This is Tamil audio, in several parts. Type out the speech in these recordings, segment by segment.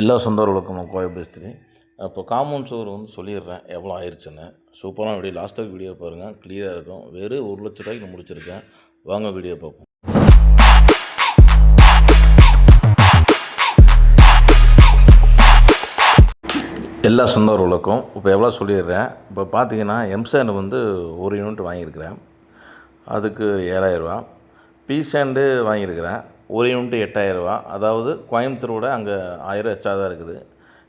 எல்லா சொந்தங்களுக்கும் நான் கோவை பேசுகிறி. இப்போ காம்பவுண்ட் சுவர் சொல்லிடுறேன் எவ்வளோ ஆயிடுச்சுன்னு. சூப்பரான வீடியோ, லாஸ்ட்டாக வீடியோ பாருங்கள், கிளியராக இருக்கும். வெறும் 1,00,000 முடிச்சிருக்கேன். வாங்க வீடியோ பார்ப்போம். எல்லா சொந்தங்களுக்கும் இப்போ எவ்வளோ சொல்லிடுறேன். இப்போ பார்த்தீங்கன்னா எம்சாண்ட் ஒரு யூனிட் வாங்கியிருக்கிறேன். அதுக்கு 7,000 ரூபா. பி சாண்டு வாங்கியிருக்கிறேன். ஒரு யூனிட் 8,000 ரூபா. அதாவது கோயம்புத்தூரோட அங்கே 1000 எச்சா தான் இருக்குது.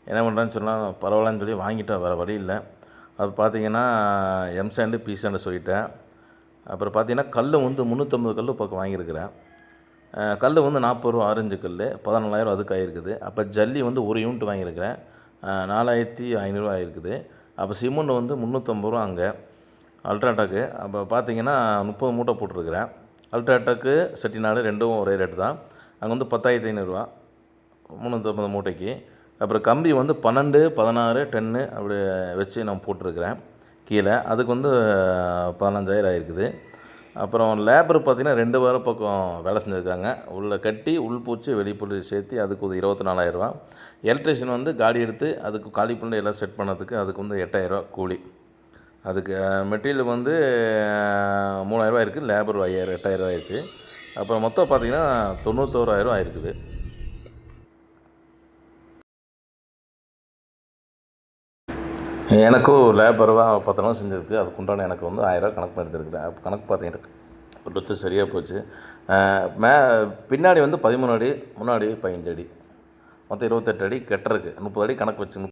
என்ன பண்ணுறேன்னு சொன்னால் பரவாயில்லன்னு சொல்லி வாங்கிட்டேன், வேறு வழி இல்லை. அது பார்த்திங்கன்னா எம்சாண்டு பி சாண்டு சொல்லிட்டேன். அப்புறம் பார்த்திங்கன்னா கல் 350 கல் பக்கம் வாங்கியிருக்கிறேன். கல் 40 ரூபா ஆரஞ்சு கல் 14,000 அதுக்கு ஆகிருக்குது. அப்போ ஜல்லி ஒரு யூனிட் வாங்கியிருக்கிறேன், 4,500 ஆகிருக்குது. அப்போ சிமெண்ட் 350 ரூபா அங்கே அல்ட்ராடெக்கு. அப்போ பார்த்திங்கன்னா 30 மூட்டை போட்டிருக்கிறேன். அல்ட்ராடெக்கு செட்டிநாடு ரெண்டும் ஒரே ரேட்டு தான். அங்கே 10,500 ரூபா 350 மூட்டைக்கு. அப்புறம் கம்பி 12, 16, 10 அப்படி வச்சு நான் போட்டிருக்கிறேன் கீழே. அதுக்கு 15,000 ஆகிருக்குது. அப்புறம் லேபர் பார்த்திங்கன்னா 2 வாரம் பக்கம் வேலை செஞ்சுருக்காங்க. உள்ளே கட்டி உள்பூச்சி வெளிப்பூச்சி சேர்த்து அதுக்கு 24,000 ரூபா. எலக்ட்ரிஷியன் காடி எடுத்து அதுக்கு காலி பண்ணி எல்லாம் செட் பண்ணதுக்கு அதுக்கு 8,000 ரூபா கூலி. அதுக்கு மெட்டீரியல் 3,000 ரூபா இருக்குது. லேபர் 5,000, 8,000 ரூபா ஆயிடுச்சு. அப்புறம் மொத்தம் பார்த்திங்கன்னா 91,000 ரூபா ஆயிருக்குது. எனக்கும் லேபராக 10 நாள் செஞ்சதுக்கு அதுக்குண்டான எனக்கு 1,000 ரூபா கணக்கு எடுத்துருக்குறேன். அப்போ கணக்கு பார்த்தீங்கன்னா ஒரு லட்சம் சரியாக போச்சு. பின்னாடி 13 அடி, முன்னாடி 15 அடி, மொத்தம் 28 அடி கட்டுறதுக்கு 30 அடி கணக்கு வச்சு